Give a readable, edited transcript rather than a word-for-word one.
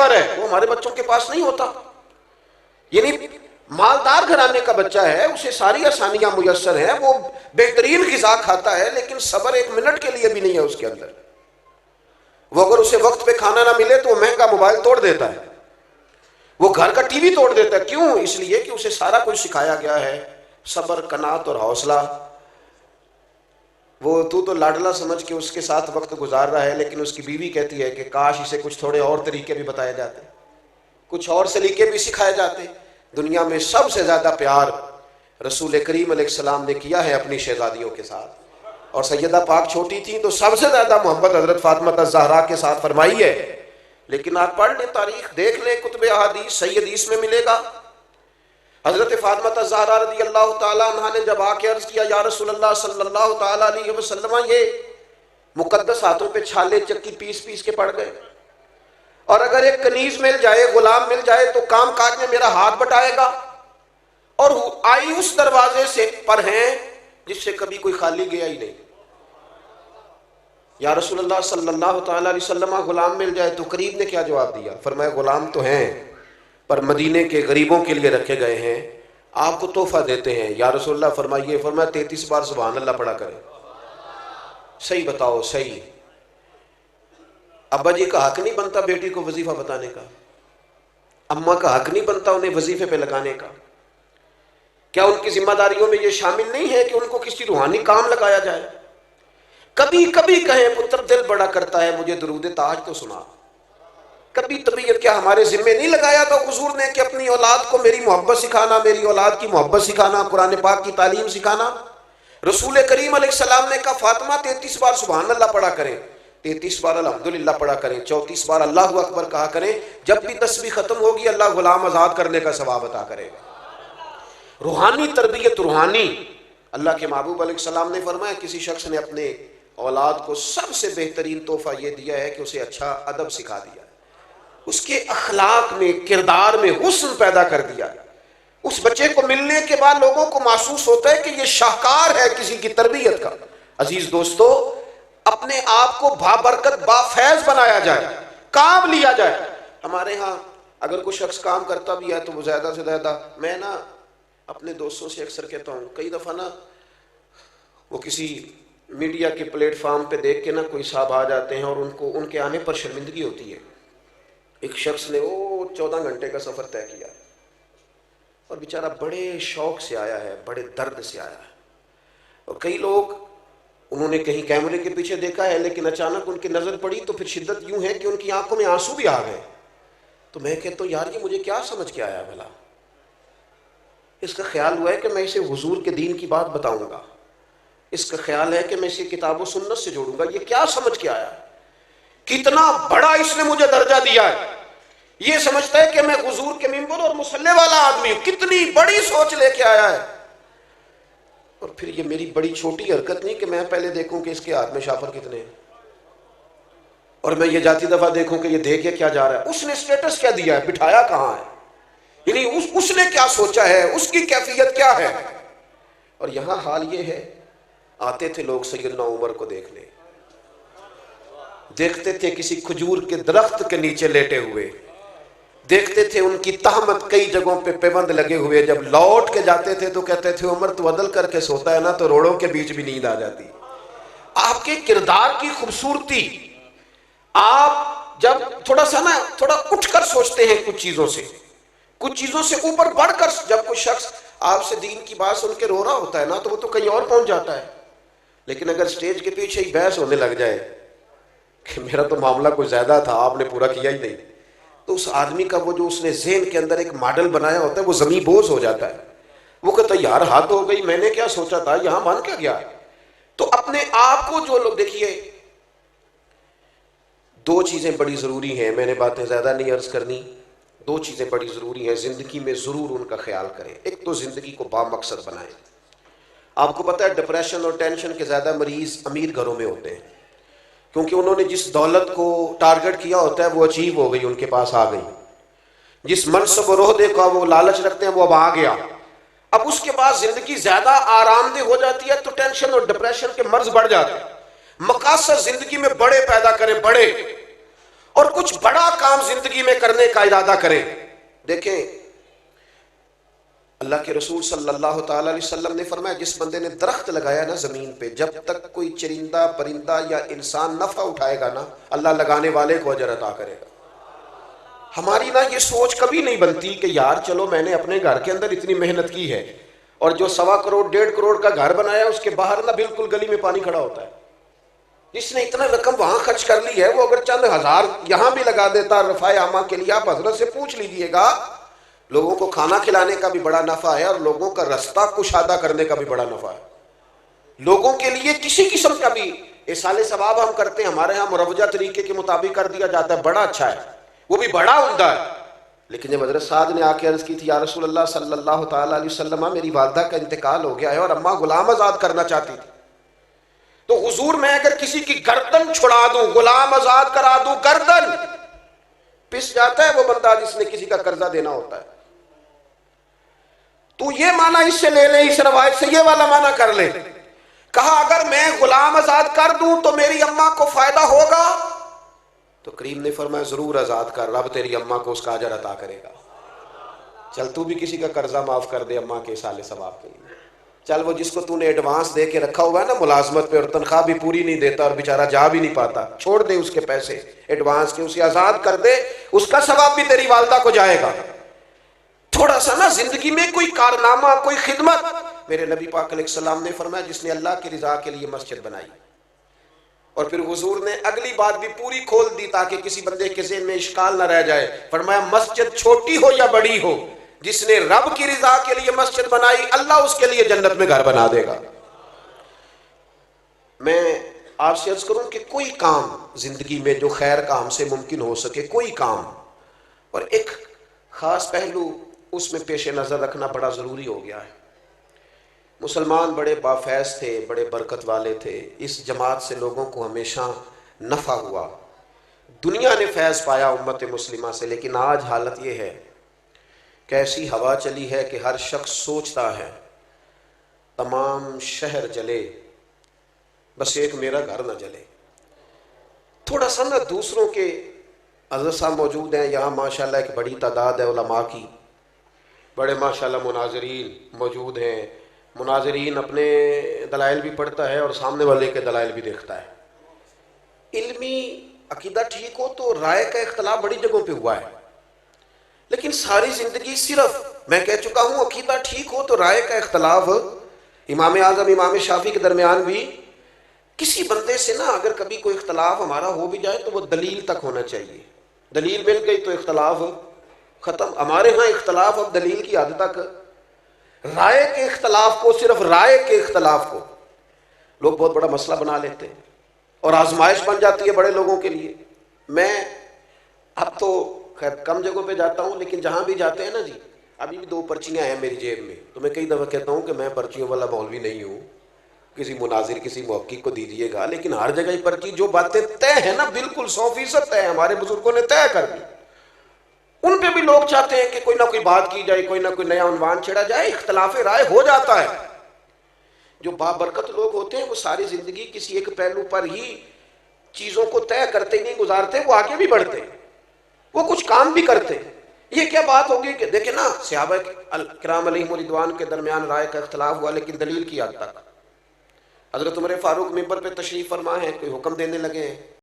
زیور ہے وہ ہمارے بچوں کے پاس نہیں ہوتا. یعنی مالدار گھرانے کا بچہ ہے، اسے ساری آسانیاں میسر ہیں، وہ بہترین غذا کھاتا ہے، لیکن صبر ایک منٹ کے لیے بھی نہیں ہے اس کے اندر. وہ اگر اسے وقت پہ کھانا نہ ملے تو وہ مہنگا موبائل توڑ دیتا ہے، وہ گھر کا ٹی وی توڑ دیتا ہے. کیوں؟ اس لیے کہ اسے سارا کچھ سکھایا گیا ہے، صبر، قناعت اور حوصلہ. وہ تو لاڈلا سمجھ کے اس کے ساتھ وقت گزار رہا ہے، لیکن اس کی بیوی کہتی ہے کہ کاش اسے کچھ تھوڑے اور طریقے بھی بتائے جاتے، کچھ اور سلیقے بھی سکھائے جاتے. دنیا میں سب سے زیادہ پیار رسول کریم علیہ السلام نے کیا ہے اپنی شہزادیوں کے ساتھ، اور سیدہ پاک چھوٹی تھیں تو سب سے زیادہ محبت حضرت فاطمہ الزہرا کے ساتھ فرمائی ہے. لیکن آپ پڑھ لیں تاریخ، دیکھ لیں کتب احادیث، صحیح حدیث میں ملے گا. حضرت فاطمہ الزہرا رضی اللہ تعالیٰ عنہ نے جب آ کے عرض کیا یا رسول اللہ صلی اللہ تعالیٰ علیہ وسلم، یہ مقدس ہاتھوں پہ چھالے چکی پیس پیس کے پڑ گئے، اور اگر ایک کنیز مل جائے، غلام مل جائے تو کام کاج میں میرا ہاتھ بٹائے گا، اور آئی اس دروازے سے پر ہیں جس سے کبھی کوئی خالی گیا ہی نہیں. یا رسول اللہ صلی اللہ تعالیٰ علیہ وسلم غلام مل جائے تو قریب نے کیا جواب دیا؟ فرمایا غلام تو ہیں پر مدینے کے غریبوں کے لیے رکھے گئے ہیں، آپ کو تحفہ دیتے ہیں. یا رسول اللہ فرمائیے. فرمایا 33 بار سبحان اللہ پڑھا کریں. صحیح بتاؤ، صحیح ابا جی کا حق نہیں بنتا بیٹی کو وظیفہ بتانے کا؟ اماں کا حق نہیں بنتا انہیں وظیفے پہ لگانے کا؟ کیا ان کی ذمہ داریوں میں یہ شامل نہیں ہے کہ ان کو کسی روحانی کام لگایا جائے؟ کبھی کبھی کہیں پتر دل بڑا کرتا ہے مجھے درود تاج تو سنا. کبھی طبیعت کیا ہمارے ذمے نہیں لگایا تو حضور نے کہ اپنی اولاد کو میری محبت سکھانا، میری اولاد کی محبت سکھانا، قرآن پاک کی تعلیم سکھانا. رسول کریم علیہ السلام نے کہا فاطمہ 33 بار سبحان اللہ پڑھا کریں، 33 بار الحمدللہ پڑھا کریں، 34 بار اللہ اکبر کہا کریں. جب بھی تسبیح ختم ہوگی اللہ غلام آزاد کرنے کا ثواب عطا کرے گا. روحانی تربیت، روحانی. اللہ کے محبوب علیہ السلام نے فرمایا کسی شخص نے اپنے اولاد کو سب سے بہترین تحفہ یہ دیا ہے کہ اسے اچھا ادب سکھا دیا، اس کے اخلاق میں، کردار میں حسن پیدا کر دیا. اس بچے کو ملنے کے بعد لوگوں کو محسوس ہوتا ہے کہ یہ شاہکار ہے کسی کی تربیت کا. عزیز دوستو، اپنے آپ کو بابرکت بافیض بنایا جائے، کام لیا جائے. ہمارے ہاں اگر کوئی شخص کام کرتا بھی ہے تو وہ زیادہ سے زیادہ، میں نا اپنے دوستوں سے اکثر کہتا ہوں، کئی دفعہ نا وہ کسی میڈیا کے پلیٹ فارم پہ دیکھ کے نا کوئی صاحب آ جاتے ہیں اور ان کو ان کے آنے پر شرمندگی ہوتی ہے. ایک شخص نے 14 گھنٹے کا سفر طے کیا اور بیچارہ بڑے شوق سے آیا ہے، بڑے درد سے آیا ہے. اور کئی لوگ انہوں نے کہیں کیمرے کے پیچھے دیکھا ہے لیکن اچانک ان کی نظر پڑی تو پھر شدت یوں ہے کہ ان کی آنکھوں میں آنسو بھی آ گئے. تو میں کہتا ہوں یار یہ مجھے کیا سمجھ کے آیا بھلا؟ اس کا خیال ہوا ہے کہ میں اسے حضور کے دین کی بات بتاؤں گا، اس کا خیال ہے کہ میں اسے کتاب و سنت سے جوڑوں گا. یہ کیا سمجھ کے آیا؟ کتنا بڑا اس نے مجھے درجہ دیا ہے. یہ سمجھتا ہے کہ میں حضور کے منبر اور مصلی والا آدمی ہوں. کتنی بڑی سوچ لے کے آیا ہے. اور پھر یہ میری بڑی چھوٹی حرکت نہیں کہ میں پہلے دیکھوں کہ اس کے ہاتھ میں شافر کتنے ہیں اور میں یہ جاتی دفعہ دیکھوں کہ یہ دے کے کیا جا رہا ہے. اس نے اسٹیٹس کیا دیا ہے، بٹھایا کہاں ہے، یعنی اس نے کیا سوچا ہے، اس کی کیفیت کیا ہے. اور یہاں حال یہ ہے، آتے تھے لوگ سیدنا عمر کو دیکھنے، دیکھتے تھے کسی کھجور کے درخت کے نیچے لیٹے ہوئے، دیکھتے تھے ان کی تہمت کئی جگہوں پہ پیبند لگے ہوئے. جب لوٹ کے جاتے تھے تو کہتے تھے عمر تو عدل کر کے سوتا ہے نا تو روڑوں کے بیچ بھی نیند آ جاتی. آپ کے کردار کی خوبصورتی، آپ جب تھوڑا اٹھ کر سوچتے ہیں کچھ چیزوں سے اوپر بڑھ کر، جب کوئی شخص آپ سے دین کی بات سن کے رو رہا ہوتا ہے نا تو وہ تو کہیں اور پہنچ جاتا ہے. لیکن اگر سٹیج کے پیچھے ہی بحث ہونے لگ جائے کہ میرا تو معاملہ کوئی زیادہ تھا آپ نے پورا کیا ہی نہیں، تو اس آدمی کا وہ جو اس نے ذہن کے اندر ایک ماڈل بنایا ہوتا ہے وہ زمیں بوز ہو جاتا ہے. وہ کہتا ہے یار حد ہو گئی، میں نے کیا سوچا تھا، یہاں بن کیا گیا. تو اپنے آپ کو جو لوگ، دیکھیے 2 چیزیں بڑی ضروری ہیں، میں نے باتیں زیادہ نہیں عرض کرنی. 2 چیزیں بڑی ضروری ہیں زندگی میں، ضرور ان کا خیال کریں. ایک تو زندگی کو با مقصد بنائیں. آپ کو پتہ ہے ڈپریشن اور ٹینشن کے زیادہ مریض امیر گھروں میں ہوتے ہیں، کیونکہ انہوں نے جس دولت کو ٹارگٹ کیا ہوتا ہے وہ اچیو ہو گئی، ان کے پاس آ گئی. جس منصب و عہدے کا وہ لالچ رکھتے ہیں وہ اب آ گیا. اب اس کے بعد زندگی زیادہ آرام دہ ہو جاتی ہے تو ٹینشن اور ڈپریشن کے مرض بڑھ جاتے ہیں. مقاصد زندگی میں بڑے پیدا کریں، بڑے. اور کچھ بڑا کام زندگی میں کرنے کا ارادہ کریں. دیکھیں اللہ کے رسول صلی اللہ تعالی علیہ وسلم نے فرمایا جس بندے نے درخت لگایا نا زمین پہ، جب تک کوئی چرندہ پرندہ یا انسان نفع اٹھائے گا نا، اللہ لگانے والے کو اجر عطا کرے گا. ہماری نا یہ سوچ کبھی نہیں بنتی کہ یار چلو میں نے اپنے گھر کے اندر اتنی محنت کی ہے، اور جو 1.25 کروڑ 1.5 کروڑ کا گھر بنایا اس کے باہر نا بالکل گلی میں پانی کھڑا ہوتا ہے. جس نے اتنا رقم وہاں خرچ کر لی ہے وہ اگر چند ہزار یہاں بھی لگا دیتا رفع عامہ کے لیے، آپ حضرت سے پوچھ لیجئے گا، لوگوں کو کھانا کھلانے کا بھی بڑا نفع ہے اور لوگوں کا رستہ کشادہ کرنے کا بھی بڑا نفع ہے. لوگوں کے لیے کسی قسم کا بھی ایصال ثواب ہم کرتے ہیں، ہمارے ہاں مروجہ طریقے کے مطابق کر دیا جاتا ہے، بڑا اچھا ہے، وہ بھی بڑا عمدہ ہے. لیکن جب حضرت سعد نے آ کے عرض کی تھی یا رسول اللہ صلی اللہ تعالی علیہ وسلم میری والدہ کا انتقال ہو گیا ہے اور اماں غلام آزاد کرنا چاہتی تھی، تو حضور میں اگر کسی کی گردن چھڑا دوں، غلام آزاد کرا دوں، گردن پس جاتا ہے وہ بندہ جس نے کسی کا قرضہ دینا ہوتا ہے. تو یہ معنی اس سے لے لے، اس روایت سے یہ والا معنی کر لے. کہا اگر میں غلام آزاد کر دوں تو میری اماں کو فائدہ ہوگا؟ تو کریم نے فرمایا ضرور آزاد کر، رب تیری اماں کو اس کا اجر عطا کرے گا. چل تو بھی کسی کا قرضہ معاف کر دے اماں کے ایصال ثواب کے لیے. چل وہ جس کو تو نے ایڈوانس دے کے رکھا ہوا ہے نا ملازمت پہ اور تنخواہ بھی پوری نہیں دیتا اور بیچارہ جا بھی نہیں پاتا، چھوڑ دے اس کے پیسے ایڈوانس کے، اسے آزاد کر دے، اس کا ثواب بھی تیری والدہ کو جائے گا. تھوڑا سا نا زندگی میں کوئی کارنامہ، کوئی خدمت. میرے نبی پاک علیہ السلام نے فرمایا جس نے اللہ کی رضا کے لیے مسجد بنائی، اور پھر حضور نے اگلی بات بھی پوری کھول دی تاکہ کسی بندے کے ذہن میں اشکال نہ رہ جائے. فرمایا مسجد چھوٹی ہو یا بڑی ہو، جس نے رب کی رضا کے لیے مسجد بنائی اللہ اس کے لیے جنت میں گھر بنا دے گا. میں آپ سے عرض کروں کہ کوئی کام زندگی میں جو خیر کا ہم سے ممکن ہو سکے، کوئی کام، اور ایک خاص پہلو اس میں پیش نظر رکھنا بڑا ضروری ہو گیا ہے. مسلمان بڑے بافیض تھے، بڑے برکت والے تھے، اس جماعت سے لوگوں کو ہمیشہ نفع ہوا، دنیا نے فیض پایا امت مسلمہ سے. لیکن آج حالت یہ ہے کہ ایسی ہوا چلی ہے کہ ہر شخص سوچتا ہے تمام شہر جلے بس ایک میرا گھر نہ جلے. تھوڑا سا نا دوسروں کے، حضرت صاحب موجود ہیں یہاں ماشاءاللہ، ایک بڑی تعداد ہے علماء کی، بڑے ماشاءاللہ مناظرین موجود ہیں. مناظرین اپنے دلائل بھی پڑھتا ہے اور سامنے والے کے دلائل بھی دیکھتا ہے. علمی عقیدہ ٹھیک ہو تو رائے کا اختلاف بڑی جگہوں پہ ہوا ہے، لیکن ساری زندگی صرف میں کہہ چکا ہوں عقیدہ ٹھیک ہو تو رائے کا اختلاف امام اعظم امام شافعی کے درمیان بھی. کسی بندے سے نا اگر کبھی کوئی اختلاف ہمارا ہو بھی جائے تو وہ دلیل تک ہونا چاہیے، دلیل مل گئی تو اختلاف ختم. ہمارے ہاں اختلاف اب دلیل کی حد تک، رائے کے اختلاف کو، صرف رائے کے اختلاف کو لوگ بہت بڑا مسئلہ بنا لیتے ہیں اور آزمائش بن جاتی ہے بڑے لوگوں کے لیے. میں اب تو خیر کم جگہوں پہ جاتا ہوں، لیکن جہاں بھی جاتے ہیں نا جی، ابھی بھی 2 پرچیاں ہیں میری جیب میں، تو میں کئی دفعہ کہتا ہوں کہ میں پرچیوں والا مولوی نہیں ہوں، کسی مناظر کسی محقق کو دیجئے گا، لیکن ہر جگہ ہی پرچی جو باتیں طے ہیں نا بالکل 100% طے، ہمارے بزرگوں نے طے کر دی، ان پہ بھی لوگ چاہتے ہیں کہ کوئی نہ کوئی بات کی جائے، کوئی نہ کوئی نیا عنوان چھیڑا جائے، اختلاف رائے ہو جاتا ہے. جو بابرکت لوگ ہوتے ہیں وہ ساری زندگی کسی ایک پہلو پر ہی چیزوں کو طے کرتے نہیں گزارتے، وہ آگے بھی بڑھتے، وہ کچھ کام بھی کرتے. یہ کیا بات ہوگی کہ دیکھیں نا صحابہ کرام علیہم رضوان کے درمیان رائے کا اختلاف ہوا لیکن دلیل کی حد تک. حضرت عمر فاروق منبر پہ تشریف فرما ہے، کوئی حکم دینے لگے ہیں